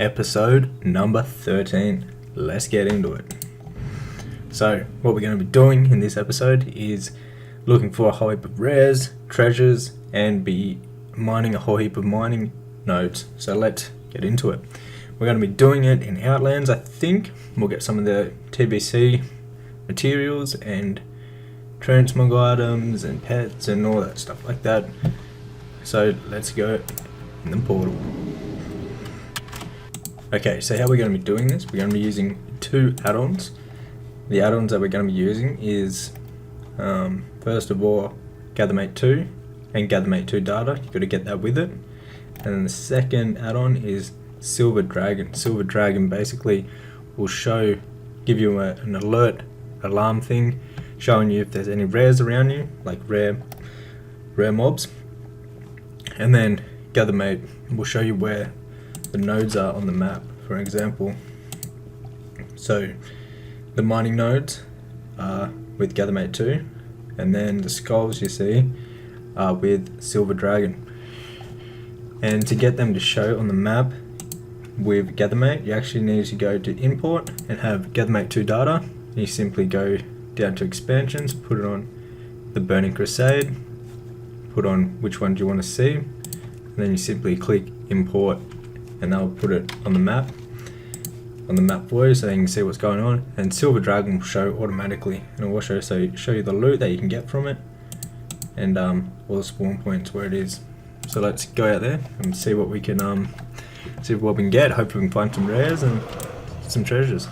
Episode number 13. Let's get into it. So, what we're going to be doing in this episode is looking for a whole heap of rares, treasures, and be mining a whole heap of mining nodes. So let's get into it. We're going to be doing it in Outlands, I think. We'll get some of the TBC materials and transmog items and pets and all that stuff like that. So let's go in the portal. Okay, so how we're going to be doing this, we're going to be using two add-ons. The add-ons that we're going to be using is, first of all, GatherMate 2 and GatherMate 2 data. You've got to get that with it. And then the second add-on is Silver Dragon. Silver Dragon basically will give you an alert, alarm thing, showing you if there's any rares around you, like rare mobs. And then GatherMate will show you where the nodes are on the map, for example. So the mining nodes are with GatherMate 2, and then the skulls you see are with Silver Dragon. And to get them to show on the map with GatherMate, you actually need to go to import and have GatherMate 2 data. You simply go down to expansions, put it on the Burning Crusade, put on which one do you want to see, and then you simply click import, and they'll put it on the map for you so you can see what's going on. And Silver Dragon will show automatically, and it will show you the loot that you can get from it, and all the spawn points where it is. So let's go out there and see what we can get. Hopefully we can find some rares and some treasures.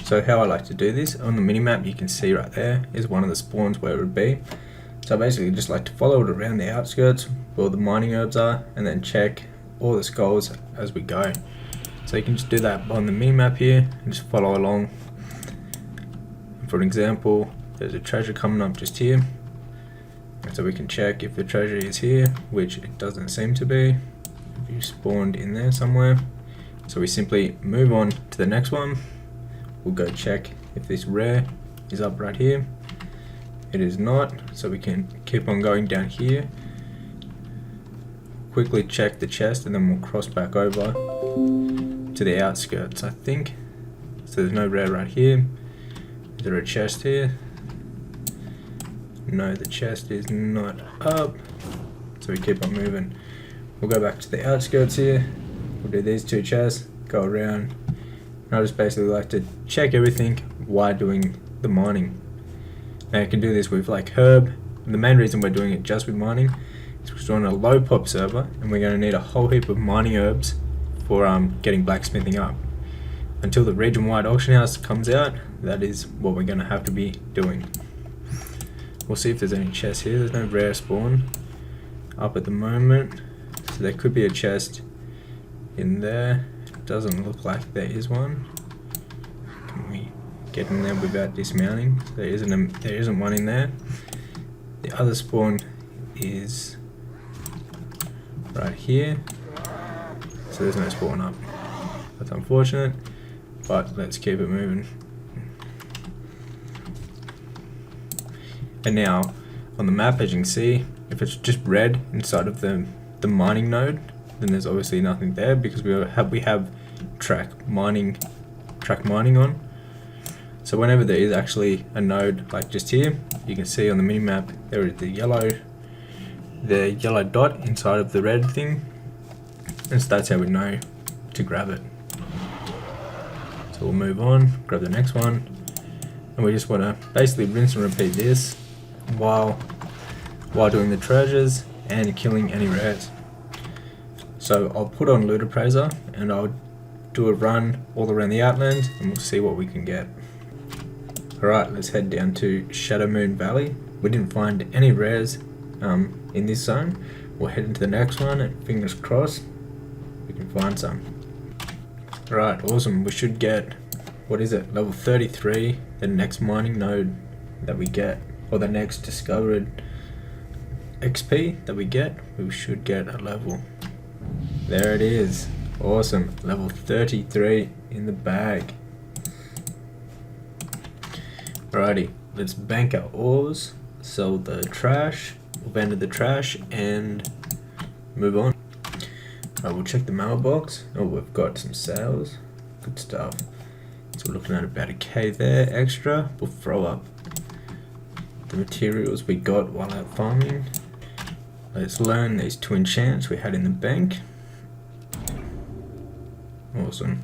So how I like to do this, on the minimap you can see right there is one of the spawns where it would be. So I basically just like to follow it around the outskirts where the mining herbs are, and then check all the skulls as we go. So you can just do that on the minimap here and just follow along. For example, there's a treasure coming up just here, and so we can check if the treasure is here, which it doesn't seem to be. If you spawned in there somewhere, so we simply move on to the next one. We'll go check if this rare is up right here. It is not, so we can keep on going down here, quickly check the chest, and then we'll cross back over to the outskirts, I think. So there's no rare right here. Is there a chest here? No, the chest is not up, so we keep on moving. We'll go back to the outskirts here. We'll do these two chests, go around, and I just basically like to check everything while doing the mining. Now you can do this with like herb. And the main reason we're doing it just with mining is we're on a low pop server, and we're going to need a whole heap of mining herbs for getting blacksmithing up. Until the region-wide auction house comes out, that is what we're going to have to be doing. We'll see if there's any chests here. There's no rare spawn up at the moment, so there could be a chest in there. It doesn't look like there is one. Can we get in there without dismounting? There isn't one in there. The other spawn is right here, so there's no spawn up. That's unfortunate, but let's keep it moving. And now on the map, as you can see, if it's just red inside of the mining node, then there's obviously nothing there, because we have track mining on. So whenever there is actually a node like just here, you can see on the minimap there is the yellow dot inside of the red thing, and so that's how we know to grab it. So we'll move on, grab the next one, and we just want to basically rinse and repeat this while doing the treasures and killing any rares. So I'll put on Loot Appraiser and I'll do a run all around the Outland, and we'll see what we can get. Alright, let's head down to Shadow Moon Valley. We didn't find any rares in this zone. We'll head into the next one, and fingers crossed we can find some. Alright, awesome. We should get, what is it, level 33, the next mining node that we get, or the next discovered XP that we get. We should get a level. There it is. Awesome. Level 33 in the bag. Alrighty, let's bank our ores, sell the trash, abandon the trash, and move on. We'll check the mailbox. Oh, we've got some sales. Good stuff. So we're looking at about $1K there extra. We'll throw up the materials we got while out farming. Let's learn these 2 enchants we had in the bank. Awesome.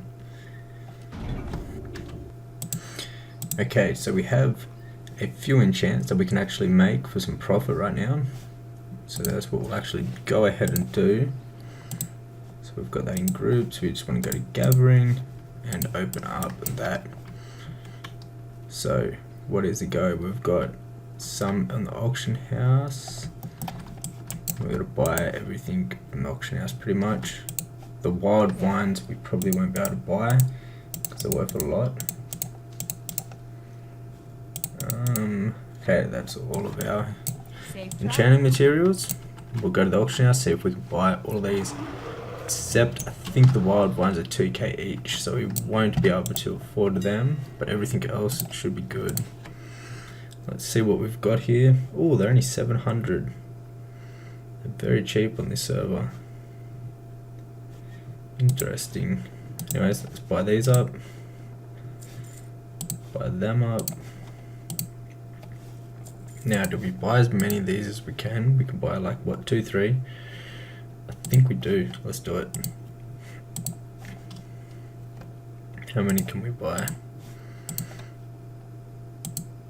Okay, so we have a few enchants that we can actually make for some profit right now. So that's what we'll actually go ahead and do. So we've got that in groups. We just want to go to gathering and open up that. So what is the go? We've got some on the auction house. We're going to buy everything from the auction house pretty much. The wild vines we probably won't be able to buy because they're worth a lot. Okay, that's all of our enchanting materials. We'll go to the auction house, see if we can buy all of these, except I think the wild vines are 2K each, so we won't be able to afford them, but everything else should be good. Let's see what we've got here. Oh, they're only 700. They're very cheap on this server. Interesting. Anyways, let's buy these up. Buy them up. Now, do we buy as many of these as we can? We can buy like, what, 2, 3? I think we do. Let's do it. How many can we buy?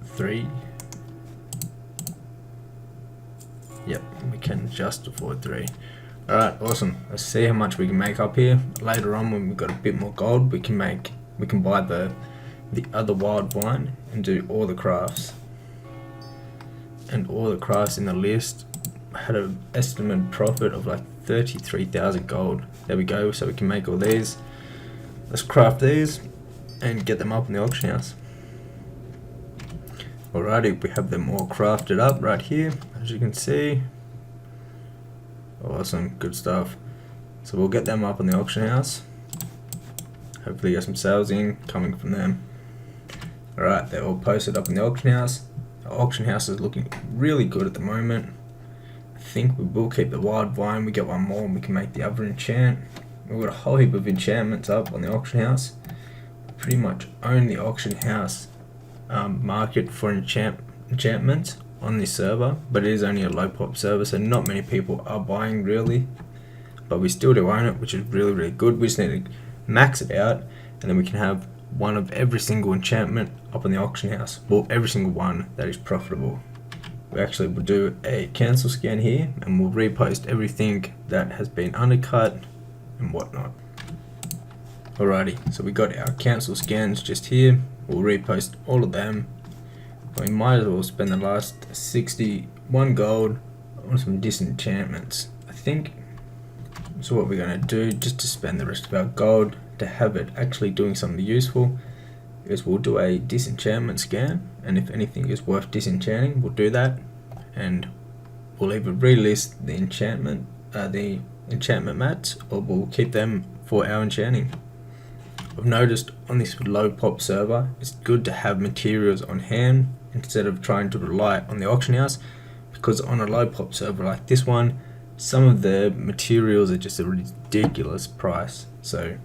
3? Yep, we can just afford 3. Alright, awesome. Let's see how much we can make up here. Later on, when we've got a bit more gold, we can buy the other wild vine and do all the crafts. And all the crafts in the list had an estimated profit of like 33,000 gold. There we go, so we can make all these. Let's craft these and get them up in the auction house. Alrighty, we have them all crafted up right here, as you can see. Awesome, good stuff. So we'll get them up in the auction house. Hopefully get some sales in coming from them. Alright, they're all posted up in the auction house. Our auction house is looking really good at the moment. I think we will keep the wild vine. We get one more and we can make the other enchant. We've got a whole heap of enchantments up on the auction house. We pretty much own the auction house market for enchantments on this server, but it is only a low pop server, so not many people are buying really. But we still do own it, which is really, really good. We just need to max it out, and then we can have one of every single enchantment up on the auction house. Well, every single one that is profitable. We actually will do a cancel scan here, and we'll repost everything that has been undercut and whatnot. Alrighty, so we got our cancel scans just here. We'll repost all of them. We might as well spend the last 61 gold on some disenchantments, I think. So what we're going to do, just to spend the rest of our gold to have it actually doing something useful, is we'll do a disenchantment scan, and if anything is worth disenchanting, we'll do that, and we'll either relist the enchantment mats, or we'll keep them for our enchanting. I've noticed on this low pop server, it's good to have materials on hand instead of trying to rely on the auction house, because on a low pop server like this one, some of the materials are just a ridiculous price. So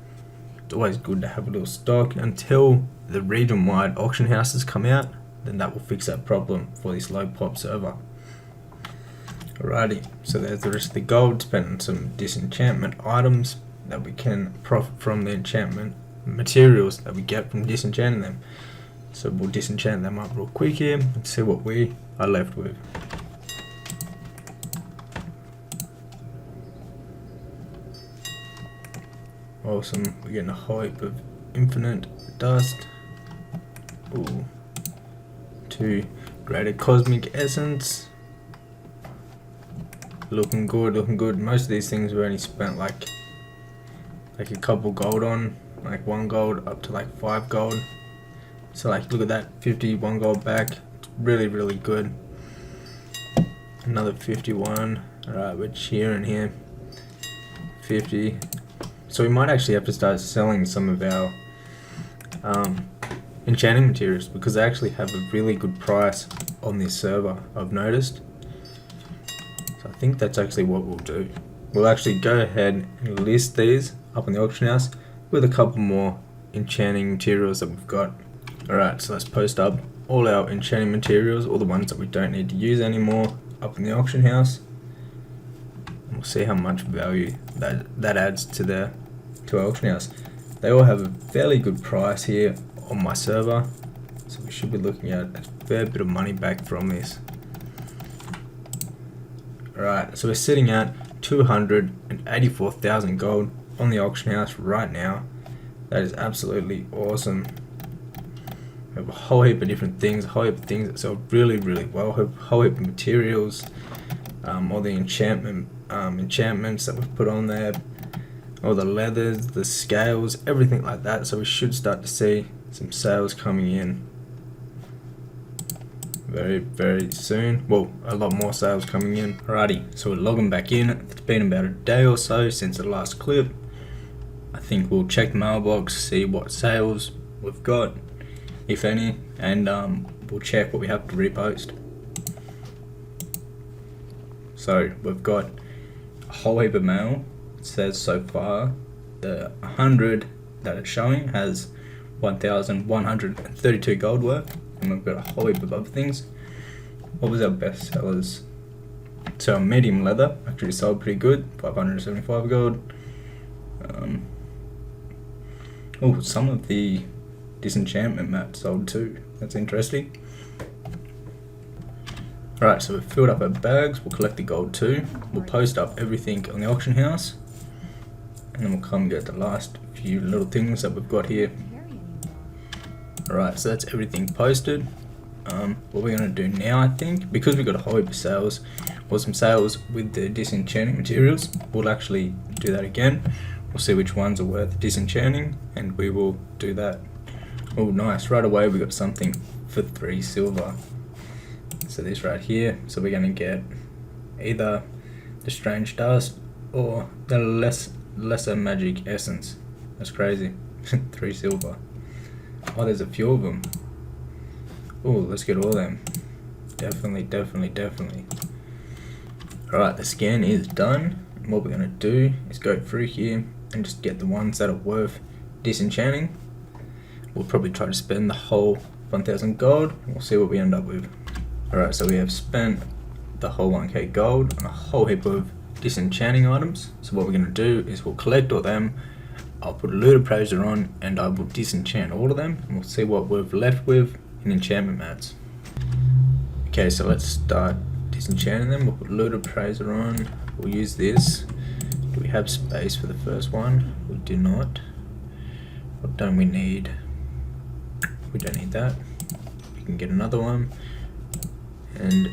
it's always good to have a little stock until the region-wide auction houses come out. Then that will fix that problem for this low pop server. Alrighty, so there's the rest of the gold spent on some disenchantment items that we can profit from the enchantment materials that we get from disenchanting them. So we'll disenchant them up real quick here and see what we are left with. Awesome, we're getting a whole heap of infinite dust. Ooh. 2 greater cosmic essence. Looking good, looking good. Most of these things we only spent like a couple gold on, like 1 gold up to like 5 gold. So like look at that, 51 gold back. It's really, really good. Another 51. Alright, we're cheering here. 50. So we might actually have to start selling some of our enchanting materials, because they actually have a really good price on this server, I've noticed. So I think that's actually what we'll do. we'll actually go ahead and list these up on the auction house with a couple more enchanting materials that we've got. Alright, so let's post up all our enchanting materials, all the ones that we don't need to use anymore, up in the auction house. And we'll see how much value that adds to our auction house. They all have a fairly good price here on my server, so we should be looking at a fair bit of money back from this. Alright, so we're sitting at 284,000 gold on the auction house right now. That is absolutely awesome. We have a whole heap of different things, a whole heap of things that sell really, really well, a whole heap of materials, all the enchantments that we've put on there, all the leathers, the scales, everything like that. So we should start to see some sales coming in very, very soon. Well, a lot more sales coming in. Alrighty, so we're logging back in. It's been about a day or so since the last clip. I think we'll check the mailbox, see what sales we've got, if any, and we'll check what we have to repost. So we've got a whole heap of mail. It says so far the 100 that it's showing has 1,132 gold worth, and we've got a whole heap of other things. What was our best sellers? So our medium leather actually sold pretty good, 575 gold. Oh, some of the disenchantment mats sold too. That's interesting. Alright, so we've filled up our bags. We'll collect the gold too. We'll post up everything on the auction house, and then we'll come get the last few little things that we've got here. Alright, so that's everything posted. What we're going to do now, I think, because we've got a whole heap of sales, or some sales with the disenchanting materials, we'll actually do that again. We'll see which ones are worth disenchanting, and we will do that. Oh, nice. Right away we got something for 3 silver. So this right here. So we're going to get either the strange dust or the lesser magic essence. That's crazy. 3 silver. Oh, there's a few of them. Oh, let's get all of them. Definitely, definitely, definitely. Alright, the scan is done. And what we're going to do is go through here and just get the ones that are worth disenchanting. We'll probably try to spend the whole 1,000 gold, and we'll see what we end up with. Alright, so we have spent the whole 1k gold on a whole heap of disenchanting items. So what we're going to do is we'll collect all them. I'll put a loot appraiser on, and I will disenchant all of them, and we'll see what we've left with in enchantment mats. Okay, so let's start disenchanting them. We'll put loot appraiser on. We'll use this. Do we have space for the first one? We do not. What don't we need? We don't need that. We can get another one. And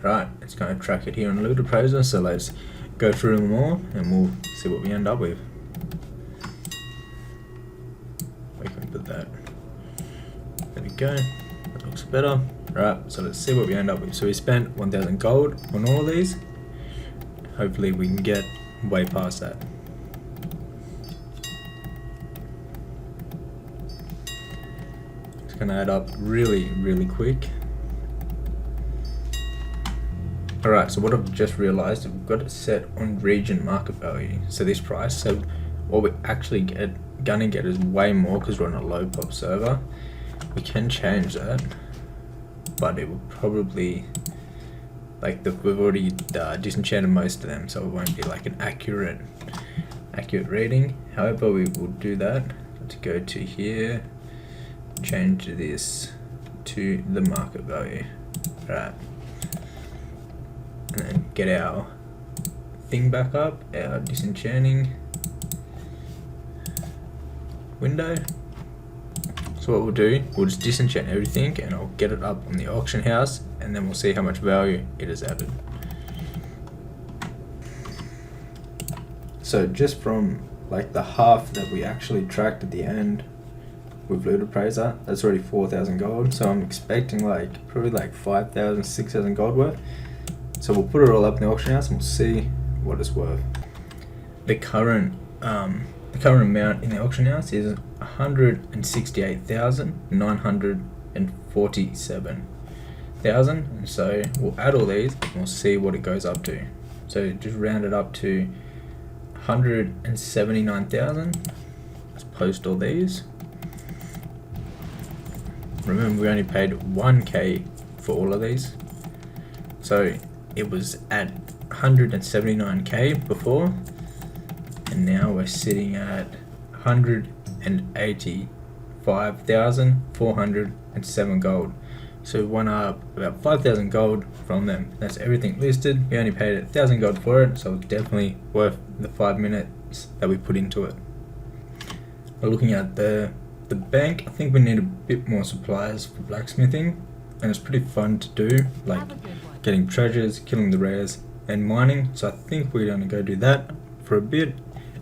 right, it's going to track it here on loot appraiser. So let's go through them all, and we'll see what we end up with. We can put that. There we go. That looks better. Right, so let's see what we end up with. So we spent 1,000 gold on all of these. Hopefully we can get way past that. It's going to add up really, really quick. Alright, so what I've just realized is we've got it set on region market value. So this price, so what we actually gonna get is way more because we're on a low pop server. We can change that, but it will probably, like, we've already disenchanted most of them, so it won't be like an accurate reading. However, we will do that to go to here, change this to the market value. Right. And then get our thing back up, our disenchanting window. So what we'll do, we'll just disenchant everything, and I'll get it up on the auction house, and then we'll see how much value it has added. So just from like the half that we actually tracked at the end with loot appraiser, that's already 4,000 gold. So I'm expecting like probably like 5,000, 6,000 gold worth. So we'll put it all up in the auction house, and we'll see what it's worth. The current amount in the auction house is 168,947,000. And so we'll add all these, and we'll see what it goes up to. So just round it up to 179,000. Let's post all these. Remember, we only paid 1k for all of these. So it was at 179k before, and now we're sitting at 185,407 gold. So we went up about 5,000 gold from them. That's everything listed. We only paid 1,000 gold for it, so it's definitely worth the 5 minutes that we put into it. We're looking at the bank. I think we need a bit more supplies for blacksmithing, and it's pretty fun to do, like getting treasures, killing the rares, and mining. So I think we're going to go do that for a bit.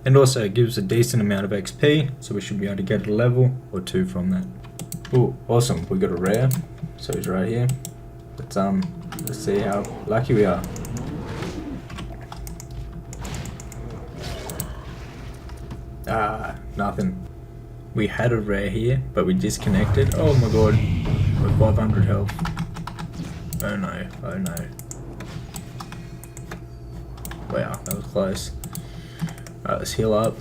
And also it gives a decent amount of XP, so we should be able to get a level or 2 from that. Oh, awesome, we got a rare. So he's right here. Let's see how lucky we are. Ah, nothing. We had a rare here, but we disconnected. Oh my god, we're 500 health. Oh no, oh no. Wow, that was close. Alright, let's heal up.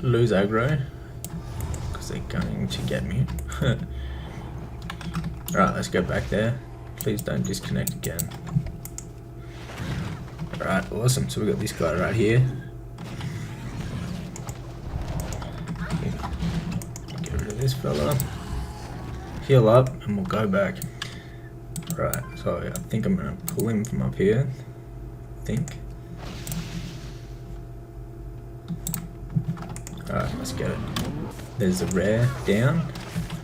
Lose aggro, because they're going to get me. Alright, let's go back there. Please don't disconnect again. Alright, awesome. So we got this guy right here. Get rid of this fella. Heal up, and we'll go back. Right, so I think I'm going to pull him from up here. I think. Alright, let's get it. There's a rare down.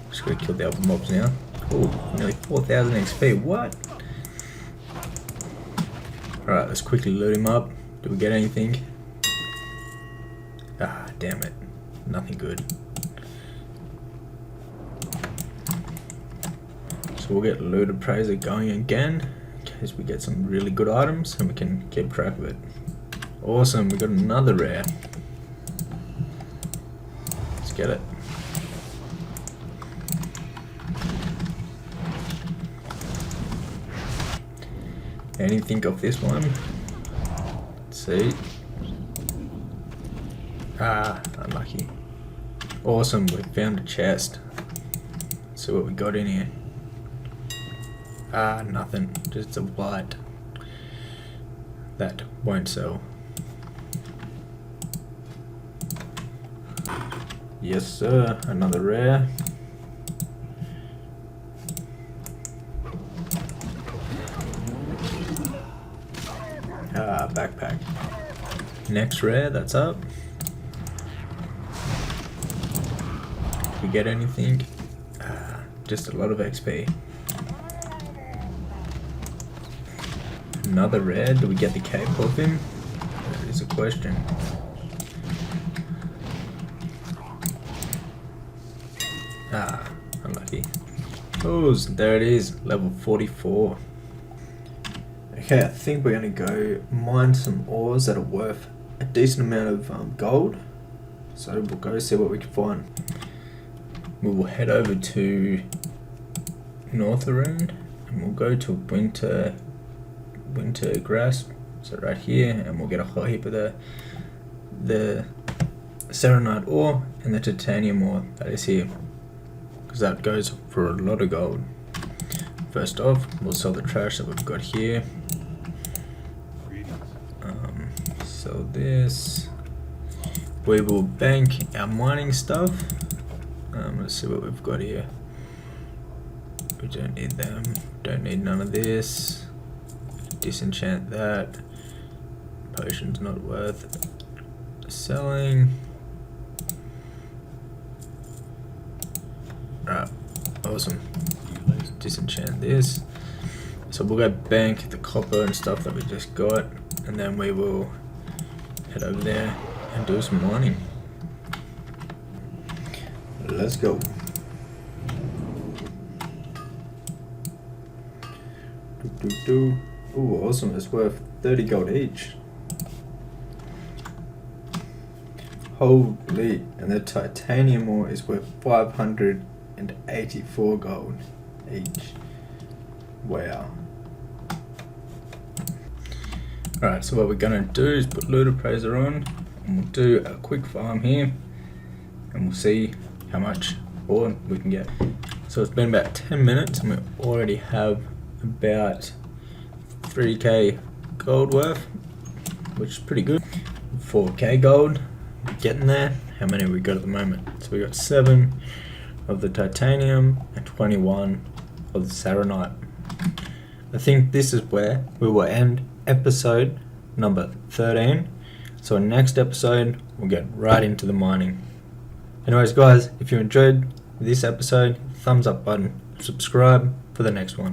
Just gotta kill the other mobs now. Oh, nearly 4,000 XP. What? Alright, let's quickly loot him up. Do we get anything? Ah, damn it. Nothing good. So we'll get loot appraiser going again, in case we get some really good items and we can keep track of it. Awesome, we got another rare. Let's get it. Anything of this one? Let's see. Ah, unlucky. Awesome, we found a chest. Let's see what we got in here. Ah, nothing. Just a blight. That won't sell. Yes, sir. Another rare. Ah, backpack. Next rare, that's up. Did we get anything? Ah, just a lot of XP. Another rare. Do we get the cape of him? That is a question. Ah, unlucky. Oh, there it is. Level 44. Okay, I think we're going to go mine some ores that are worth a decent amount of gold. So we'll go see what we can find. We will head over to Northrend and we'll go to Wintergrasp. So right here, and we'll get a whole heap of the serenite ore and the titanium ore that is here, because that goes for a lot of gold. First off, we'll sell the trash that we've got here. Sell this. We will bank our mining stuff. Let's see what we've got here. We don't need them. Don't need none of this. Disenchant that. Potion's not worth selling. Alright, awesome. Disenchant this. So we'll go bank the copper and stuff that we just got, and then we will head over there and do some mining. Let's go. Ooh, awesome. It's worth 30 gold each. Holy, and the titanium ore is worth 584 gold each. Wow. Alright, so what we're gonna do is put Loot Appraiser on, and we'll do a quick farm here, and we'll see how much ore we can get. So it's been about 10 minutes, and we already have about 3k gold worth, which is pretty good. 4k gold, getting there. How many have we got at the moment? So we got 7 of the titanium and 21 of the saronite. I think this is where we will end episode number 13. So next episode we'll get right into the mining. Anyways guys, if you enjoyed this episode, thumbs up button, subscribe for the next one.